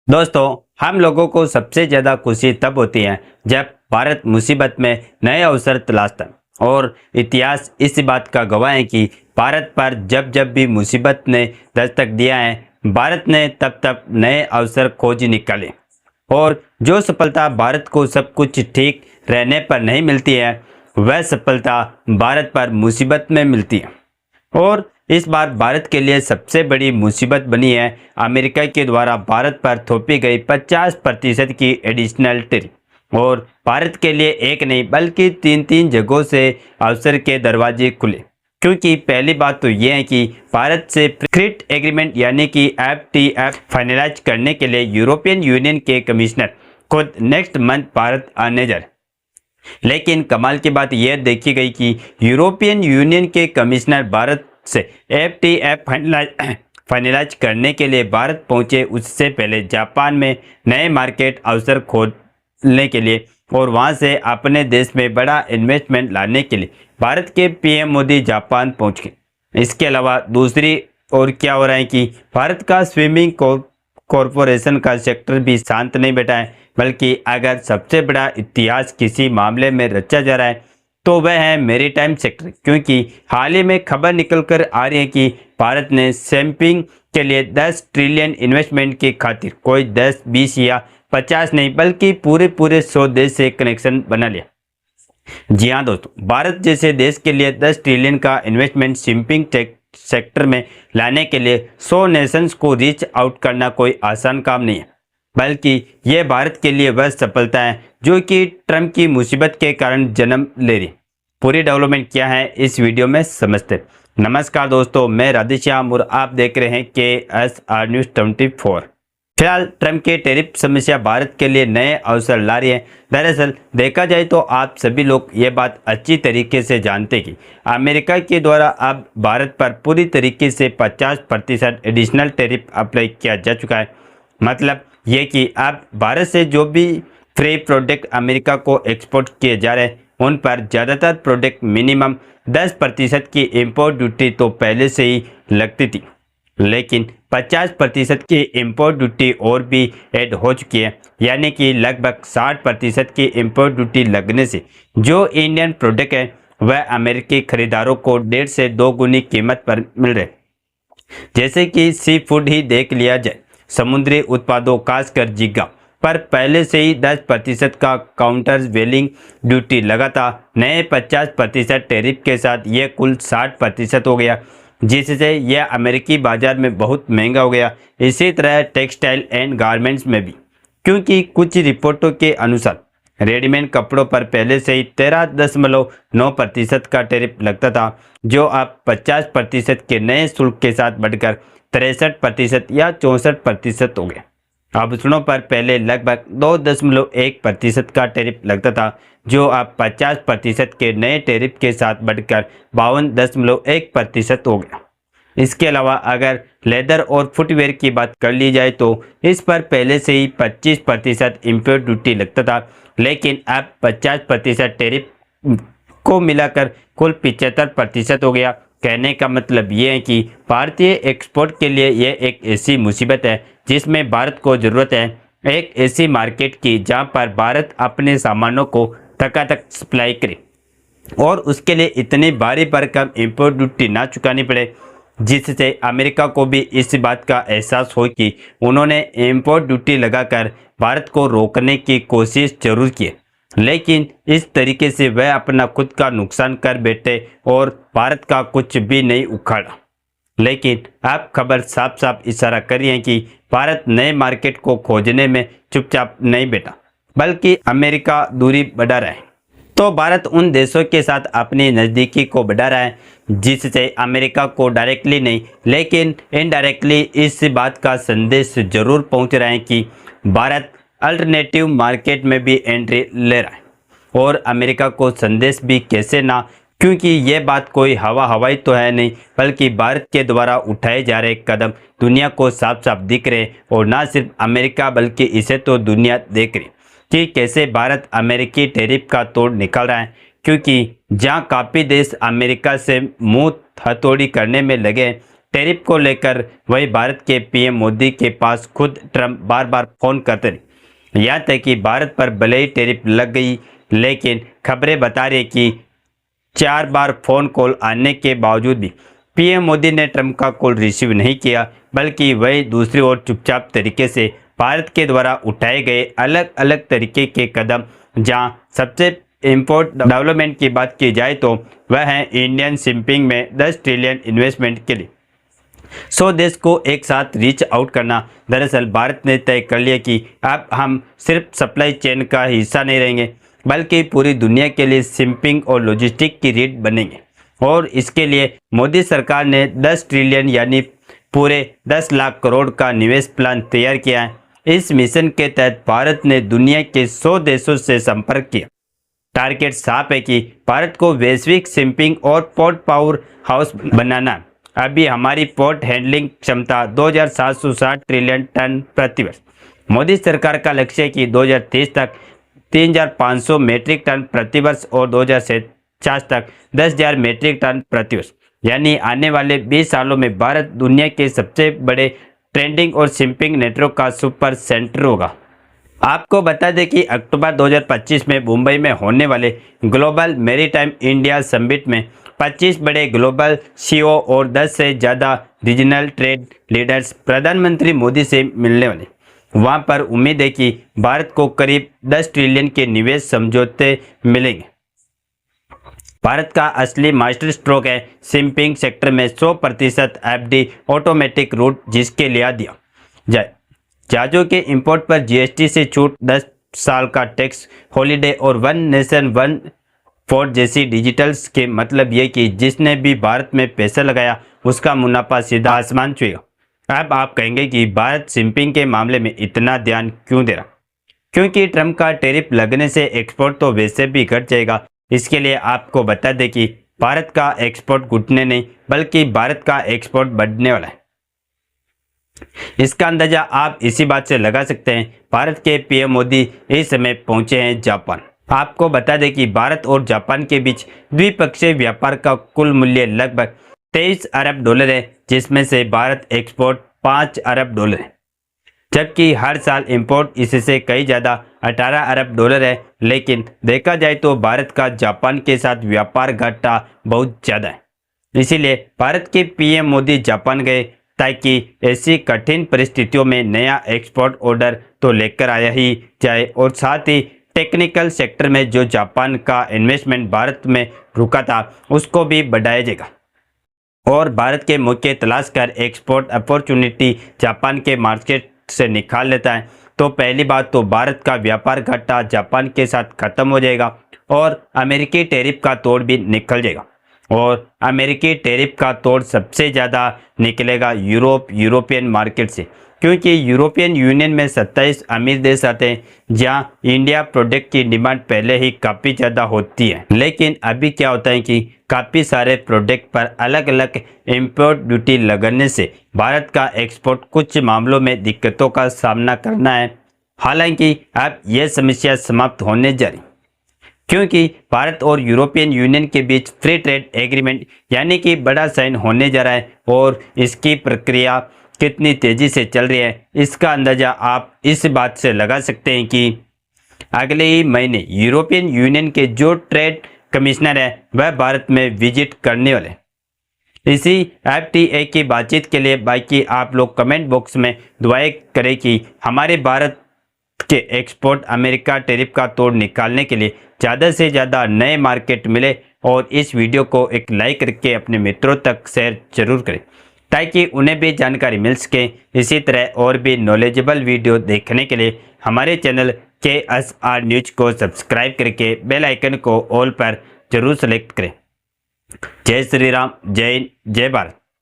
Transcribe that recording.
दोस्तों, हम लोगों को सबसे ज़्यादा खुशी तब होती है जब भारत मुसीबत में नए अवसर तलाशता है। और इतिहास इस बात का गवाह है कि भारत पर जब जब भी मुसीबत ने दस्तक दिया है, भारत ने तब तब नए अवसर खोज निकाले। और जो सफलता भारत को सब कुछ ठीक रहने पर नहीं मिलती है, वह सफलता भारत पर मुसीबत में मिलती है। और इस बार भारत के लिए सबसे बड़ी मुसीबत बनी है अमेरिका के द्वारा भारत पर थोपी गई 50% की एडिशनल टैरिफ। और भारत के लिए एक नहीं बल्कि तीन तीन जगहों से अवसर के दरवाजे खुले। क्योंकि पहली बात तो यह है कि भारत से क्रिट एग्रीमेंट यानी कि FTF फाइनलाइज करने के लिए यूरोपियन यूनियन के कमिश्नर खुद नेक्स्ट मंथ भारत आने जा रहे। लेकिन कमाल की बात यह देखी गई कि यूरोपियन यूनियन के कमिश्नर भारत से FTF फाइनलाइज करने के लिए भारत पहुंचे उससे पहले जापान में नए मार्केट अवसर खोलने के लिए और वहां से अपने देश में बड़ा इन्वेस्टमेंट लाने के लिए भारत के PM मोदी जापान पहुंच गए। इसके अलावा दूसरी ओर क्या हो रहा है कि भारत का स्विमिंग कॉरपोरेशन का सेक्टर भी शांत नहीं बैठा है, बल्कि अगर सबसे बड़ा इतिहास किसी मामले में रचा जा रहा है तो वह है मैरीटाइम सेक्टर। क्योंकि हाल ही में खबर निकल कर आ रही है कि भारत ने शिपिंग के लिए 10 ट्रिलियन इन्वेस्टमेंट की खातिर कोई 10, 20 या 50 नहीं बल्कि पूरे 100 देश से कनेक्शन बना लिया। जी हाँ दोस्तों, भारत जैसे देश के लिए 10 ट्रिलियन का इन्वेस्टमेंट शिपिंग सेक्टर में लाने के लिए 100 नेशंस को रीच आउट करना कोई आसान काम नहीं है, बल्कि यह भारत के लिए वह सफलता है जो कि ट्रंप की मुसीबत के कारण जन्म ले रही। पूरी डेवलपमेंट क्या है इस वीडियो में समझते। नमस्कार दोस्तों, मैं राधेश्याम और आप देख रहे हैं KSR न्यूज़ 24। फिलहाल ट्रंप के टैरिफ समस्या भारत के लिए नए अवसर ला रही है। दरअसल देखा जाए तो आप सभी लोग ये बात अच्छी तरीके से जानते कि अमेरिका के द्वारा अब भारत पर पूरी तरीके से 50% एडिशनल टैरिफ अप्लाई किया जा चुका है। मतलब ये कि अब भारत से जो भी फ्री प्रोडक्ट अमेरिका को एक्सपोर्ट किए जा रहे हैं उन पर ज़्यादातर प्रोडक्ट मिनिमम 10% की इंपोर्ट ड्यूटी तो पहले से ही लगती थी, लेकिन 50% की इंपोर्ट ड्यूटी और भी ऐड हो चुकी है। यानी कि लगभग 60% की इंपोर्ट ड्यूटी लगने से जो इंडियन प्रोडक्ट है वह अमेरिकी खरीदारों को 1.5 से 2 गुनी कीमत पर मिल रहे। जैसे कि सी फूड ही देख लिया जाए, समुद्री उत्पादों खासकर झींगा पर पहले से ही 10% का काउंटर वेलिंग ड्यूटी लगा था। नए 50% टैरिफ के साथ यह कुल 60% हो गया, जिससे यह अमेरिकी बाजार में बहुत महंगा हो गया। इसी तरह टेक्सटाइल एंड गारमेंट्स में भी, क्योंकि कुछ रिपोर्टों के अनुसार रेडीमेड कपड़ों पर पहले से ही 13.9% का टैरिफ लगता था, जो अब 50% के नए शुल्क के साथ बढ़कर 63% या 64% हो गया। आभूषणों पर पहले लगभग 2.1% का टैरिफ लगता था, जो अब 50% के नए टैरिफ के साथ बढ़कर 52.1% हो गया। इसके अलावा अगर लेदर और फुटवेयर की बात कर ली जाए तो इस पर पहले से ही 25% इंपोर्ट ड्यूटी लगता था, लेकिन अब 50% टैरिफ को मिलाकर कुल 75% हो गया। कहने का मतलब ये है कि भारतीय एक्सपोर्ट के लिए यह एक ऐसी मुसीबत है जिसमें भारत को ज़रूरत है एक ऐसी मार्केट की जहां पर भारत अपने सामानों को तक सप्लाई करे और उसके लिए इतनी भारी भरकम इंपोर्ट ड्यूटी ना चुकानी पड़े, जिससे अमेरिका को भी इस बात का एहसास हो कि उन्होंने इंपोर्ट ड्यूटी लगाकर भारत को रोकने की कोशिश जरूर की, लेकिन इस तरीके से वह अपना खुद का नुकसान कर बैठे और भारत का कुछ भी नहीं उखाड़ा। लेकिन अब खबर साफ साफ इशारा कर रही है कि भारत नए मार्केट को खोजने में चुपचाप नहीं बैठा, बल्कि अमेरिका दूरी बढ़ा रहा है। तो भारत उन देशों के साथ अपनी नज़दीकी को बढ़ा रहा है जिससे अमेरिका को डायरेक्टली नहीं लेकिन इनडायरेक्टली इस बात का संदेश जरूर पहुंच रहा है कि भारत अल्टरनेटिव मार्केट में भी एंट्री ले रहा है। और अमेरिका को संदेश भी कैसे ना, क्योंकि ये बात कोई हवाई तो है नहीं, बल्कि भारत के द्वारा उठाए जा रहे कदम दुनिया को साफ साफ दिख रहे और ना सिर्फ अमेरिका बल्कि इसे तो दुनिया देख रही कि कैसे भारत अमेरिकी टैरिफ का तोड़ निकाल रहा है। क्योंकि जहां काफ़ी देश अमेरिका से मुंह हथौड़ी करने में लगे, टैरिफ को लेकर वही भारत के पीएम मोदी के पास खुद ट्रंप बार बार फोन करते रहे। यहाँ तक कि भारत पर भले ही टैरिफ लग गई, लेकिन खबरें बता रही कि 4 बार फोन कॉल आने के बावजूद भी पीएम मोदी ने ट्रंप का कॉल रिसीव नहीं किया, बल्कि वही दूसरी ओर चुपचाप तरीके से भारत के द्वारा उठाए गए अलग अलग तरीके के कदम, जहां सबसे इंपोर्ट डेवलपमेंट की बात की जाए तो वह है इंडियन शिपिंग में 10 ट्रिलियन इन्वेस्टमेंट के लिए 100 देश को एक साथ रीच आउट करना। दरअसल भारत ने तय कर लिया कि अब हम सिर्फ सप्लाई चेन का हिस्सा नहीं रहेंगे, बल्कि पूरी दुनिया के लिए शिपिंग और लॉजिस्टिक की रीढ़ बनेंगे। और इसके लिए मोदी सरकार ने 10 ट्रिलियन यानी पूरे 10 लाख करोड़ का निवेश प्लान तैयार किया है। इस मिशन के तहत भारत ने दुनिया के 100 देशों से संपर्क किया। टारगेट साफ है कि भारत को वैश्विक शिपिंग और पोर्ट पावर हाउस बनाना। अभी हमारी पोर्ट हैंडलिंग क्षमता 2760 ट्रिलियन टन प्रति वर्ष। मोदी सरकार का लक्ष्य है कि 2030 तक 3500 मीट्रिक टन प्रति वर्ष और 2050 तक 10,000 मीट्रिक टन प्रति वर्ष, यानी आने वाले 20 सालों में भारत दुनिया के सबसे बड़े ट्रेडिंग और शिपिंग नेटवर्क का सुपर सेंटर होगा। आपको बता दें कि अक्टूबर 2025 में मुंबई में होने वाले ग्लोबल मैरीटाइम इंडिया समिट में 25 बड़े ग्लोबल सीईओ और 10 से ज़्यादा रीजनल ट्रेड लीडर्स प्रधानमंत्री मोदी से मिलने वाले। वहां पर उम्मीद है कि भारत को करीब 10 ट्रिलियन के निवेश समझौते मिलेंगे। भारत का असली मास्टर स्ट्रोक है शिपिंग सेक्टर में 100% एफडी ऑटोमेटिक रूट, जिसके लिए दिया जाए जहाजों के इंपोर्ट पर जीएसटी से छूट, 10 साल का टैक्स हॉलिडे और वन नेशन वन वोट जैसी डिजिटल्स के मतलब ये कि जिसने भी भारत में पैसा लगाया उसका मुनाफा सीधा आसमान छुएगा। अब आप कहेंगे कि भारत शिपिंग के मामले में इतना ध्यान क्यों दे रहा? क्योंकि ट्रंप का टैरिफ लगने से एक्सपोर्ट तो वैसे भी घट जाएगा। इसके लिए आपको बता दें कि भारत का एक्सपोर्ट घटने नहीं बल्कि भारत का एक्सपोर्ट बढ़ने वाला है। इसका अंदाजा आप इसी बात से लगा सकते हैं। भारत के पीएम मोदी इस समय पहुंचे हैं जापान। आपको बता दें कि भारत और जापान के बीच द्विपक्षीय व्यापार का कुल मूल्य लगभग 23 अरब डॉलर है, जिसमें से भारत एक्सपोर्ट 5 अरब डॉलर है, जबकि हर साल इंपोर्ट इससे कई ज़्यादा 18 अरब डॉलर है। लेकिन देखा जाए तो भारत का जापान के साथ व्यापार घाटा बहुत ज़्यादा है। इसीलिए भारत के पीएम मोदी जापान गए ताकि ऐसी कठिन परिस्थितियों में नया एक्सपोर्ट ऑर्डर तो लेकर आया ही जाए और साथ ही टेक्निकल सेक्टर में जो जापान का इन्वेस्टमेंट भारत में रुका था उसको भी बढ़ाया जाएगा और भारत के मौके तलाश कर एक्सपोर्ट अपॉर्चुनिटी जापान के मार्केट से निकाल लेता है। तो पहली बात तो भारत का व्यापार घाटा जापान के साथ खत्म हो जाएगा और अमेरिकी टैरिफ का तोड़ भी निकल जाएगा। और अमेरिकी टैरिफ का तोड़ सबसे ज़्यादा निकलेगा यूरोपियन मार्केट से, क्योंकि यूरोपियन यूनियन में 27 अमीर देश आते हैं जहां इंडिया प्रोडक्ट की डिमांड पहले ही काफ़ी ज़्यादा होती है। लेकिन अभी क्या होता है कि काफ़ी सारे प्रोडक्ट पर अलग अलग इम्पोर्ट ड्यूटी लगने से भारत का एक्सपोर्ट कुछ मामलों में दिक्कतों का सामना करना है। हालांकि अब यह समस्या समाप्त होने जा रही, क्योंकि भारत और यूरोपियन यूनियन के बीच फ्री ट्रेड एग्रीमेंट यानी कि बड़ा साइन होने जा रहा है और इसकी प्रक्रिया कितनी तेज़ी से चल रही है इसका अंदाज़ा आप इस बात से लगा सकते हैं कि अगले ही महीने यूरोपियन यूनियन के जो ट्रेड कमिश्नर है वह भारत में विजिट करने वाले। इसी एफटीए की बातचीत के लिए बाकी आप लोग कमेंट बॉक्स में दुआएं करें कि हमारे भारत के एक्सपोर्ट अमेरिका टैरिफ का तोड़ निकालने के लिए ज़्यादा से ज़्यादा नए मार्केट मिले। और इस वीडियो को एक लाइक करके अपने मित्रों तक शेयर जरूर करें ताकि उन्हें भी जानकारी मिल सके। इसी तरह और भी नॉलेजेबल वीडियो देखने के लिए हमारे चैनल KSR न्यूज को सब्सक्राइब करके बेल आइकन को ऑल पर जरूर सेलेक्ट करें। जय श्री राम, जय हिंद, जय भारत।